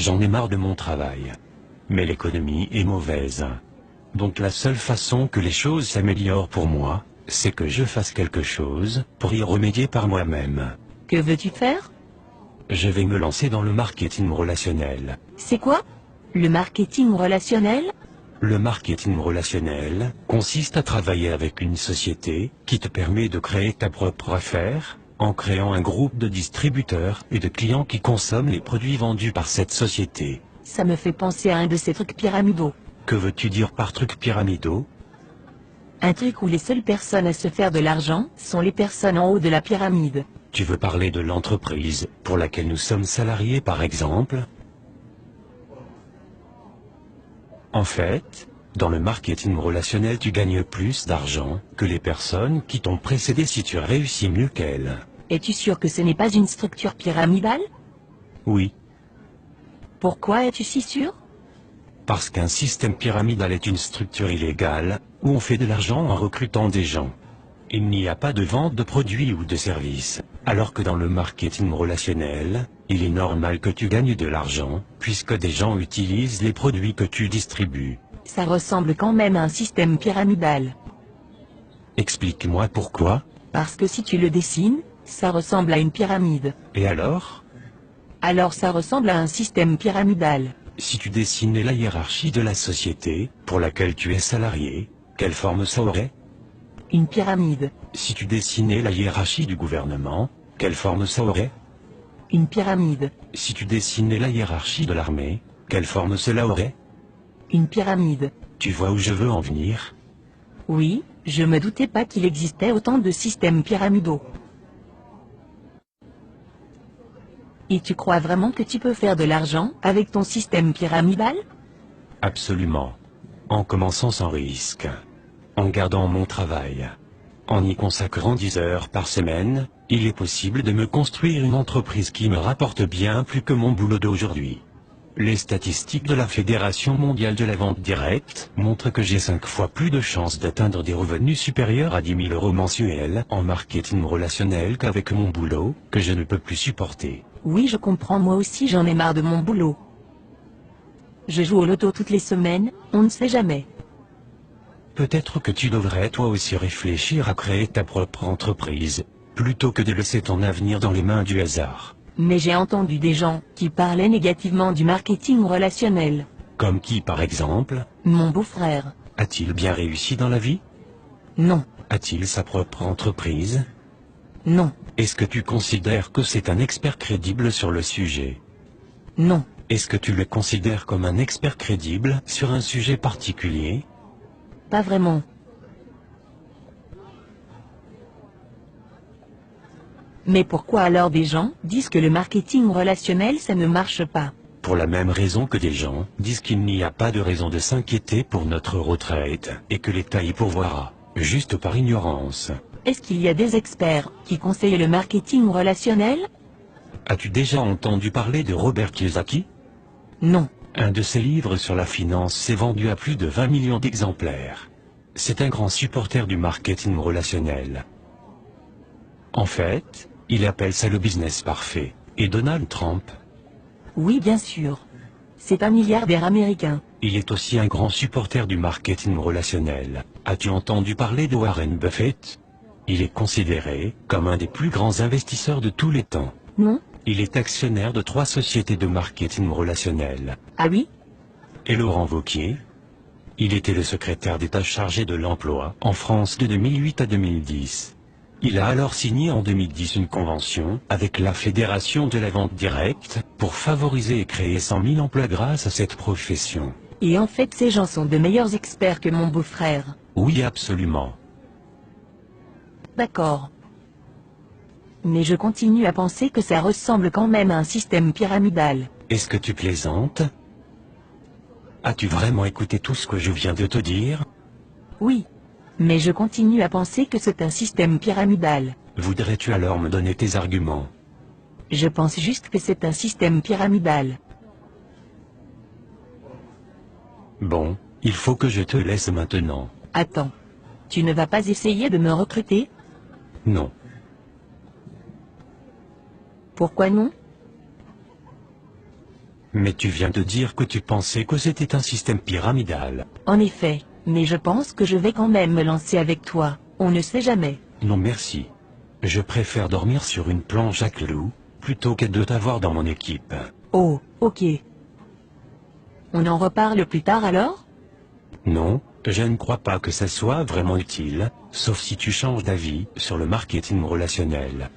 J'en ai marre de mon travail. Mais l'économie est mauvaise. Donc la seule façon que les choses s'améliorent pour moi, c'est que je fasse quelque chose pour y remédier par moi-même. Que veux-tu faire? Je vais me lancer dans le marketing relationnel. C'est quoi? Le marketing relationnel? Le marketing relationnel consiste à travailler avec une société qui te permet de créer ta propre affaire, en créant un groupe de distributeurs et de clients qui consomment les produits vendus par cette société. Ça me fait penser à un de ces trucs pyramidaux. Que veux-tu dire par trucs pyramidaux? Un truc où les seules personnes à se faire de l'argent sont les personnes en haut de la pyramide. Tu veux parler de l'entreprise pour laquelle nous sommes salariés par exemple? En fait, dans le marketing relationnel tu gagnes plus d'argent que les personnes qui t'ont précédé si tu réussis mieux qu'elles. Es-tu sûr que ce n'est pas une structure pyramidale? Oui, Pourquoi es-tu si sûr? parce qu'un système pyramidal est une structure illégale, où on fait de l'argent en recrutant des gens. Il n'y a pas de vente de produits ou de services, alors que dans le marketing relationnel, il est normal que tu gagnes de l'argent, puisque des gens utilisent les produits que tu distribues. Ça ressemble quand même à un système pyramidal. Explique-moi pourquoi, Parce que si tu le dessines, ça ressemble à une pyramide. et alors? Alors ça ressemble à un système pyramidal. Si tu dessinais la hiérarchie de la société, pour laquelle tu es salarié, quelle forme ça aurait? Une pyramide. Si tu dessinais la hiérarchie du gouvernement, quelle forme ça aurait? Une pyramide. Si tu dessinais la hiérarchie de l'armée, quelle forme cela aurait? Une pyramide. Tu vois où je veux en venir? Oui, je me doutais pas qu'il existait autant de systèmes pyramidaux. Et tu crois vraiment que tu peux faire de l'argent avec ton système pyramidal? Absolument. En commençant sans risque. En gardant mon travail. En y consacrant 10 heures par semaine, il est possible de me construire une entreprise qui me rapporte bien plus que mon boulot d'aujourd'hui. Les statistiques de la Fédération mondiale de la vente directe montrent que j'ai 5 fois plus de chances d'atteindre des revenus supérieurs à 10 000 euros mensuels en marketing relationnel qu'avec mon boulot, que je ne peux plus supporter. Oui, je comprends, moi aussi j'en ai marre de mon boulot. Je joue au loto toutes les semaines, on ne sait jamais. Peut-être que tu devrais toi aussi réfléchir à créer ta propre entreprise, plutôt que de laisser ton avenir dans les mains du hasard. Mais j'ai entendu des gens qui parlaient négativement du marketing relationnel. Comme qui par exemple? Mon beau-frère. A-t-il bien réussi dans la vie? Non, A-t-il sa propre entreprise? non, Est-ce que tu considères que c'est un expert crédible sur le sujet? non, Est-ce que tu le considères comme un expert crédible sur un sujet particulier? pas vraiment. Mais pourquoi alors des gens disent que le marketing relationnel ça ne marche pas? Pour la même raison que des gens disent qu'il n'y a pas de raison de s'inquiéter pour notre retraite, et que l'État y pourvoira, juste par ignorance. Est-ce qu'il y a des experts qui conseillent le marketing relationnel? As-tu déjà entendu parler de Robert Kiyosaki? Non. Un de ses livres sur la finance s'est vendu à plus de 20 millions d'exemplaires. C'est un grand supporter du marketing relationnel. En fait, il appelle ça le business parfait. Et Donald Trump? Oui, bien sûr. C'est un milliardaire américain. Il est aussi un grand supporter du marketing relationnel. As-tu entendu parler de Warren Buffett? Il est considéré comme un des plus grands investisseurs de tous les temps. Non? Il est actionnaire de 3 sociétés de marketing relationnel. Ah oui? Et Laurent Wauquiez? Il était le secrétaire d'État chargé de l'emploi en France de 2008 à 2010. Il a alors signé en 2010 une convention avec la Fédération de la vente directe pour favoriser et créer 100 000 emplois grâce à cette profession. Et en fait ces gens sont de meilleurs experts que mon beau-frère. Oui, absolument. D'accord. Mais je continue à penser que ça ressemble quand même à un système pyramidal. Est-ce que tu plaisantes? As-tu vraiment écouté tout ce que je viens de te dire? Oui. Mais je continue à penser que c'est un système pyramidal. Voudrais-tu alors me donner tes arguments? Je pense juste que c'est un système pyramidal. Bon, il faut que je te laisse maintenant. Attends. Tu ne vas pas essayer de me recruter? Non. Pourquoi non? Mais tu viens de dire que tu pensais que c'était un système pyramidal. En effet, mais je pense que je vais quand même me lancer avec toi, on ne sait jamais. Non merci. Je préfère dormir sur une planche à clous, plutôt que de t'avoir dans mon équipe. Oh, ok. On en reparle plus tard alors? Non, je ne crois pas que ça soit vraiment utile, sauf si tu changes d'avis sur le marketing relationnel.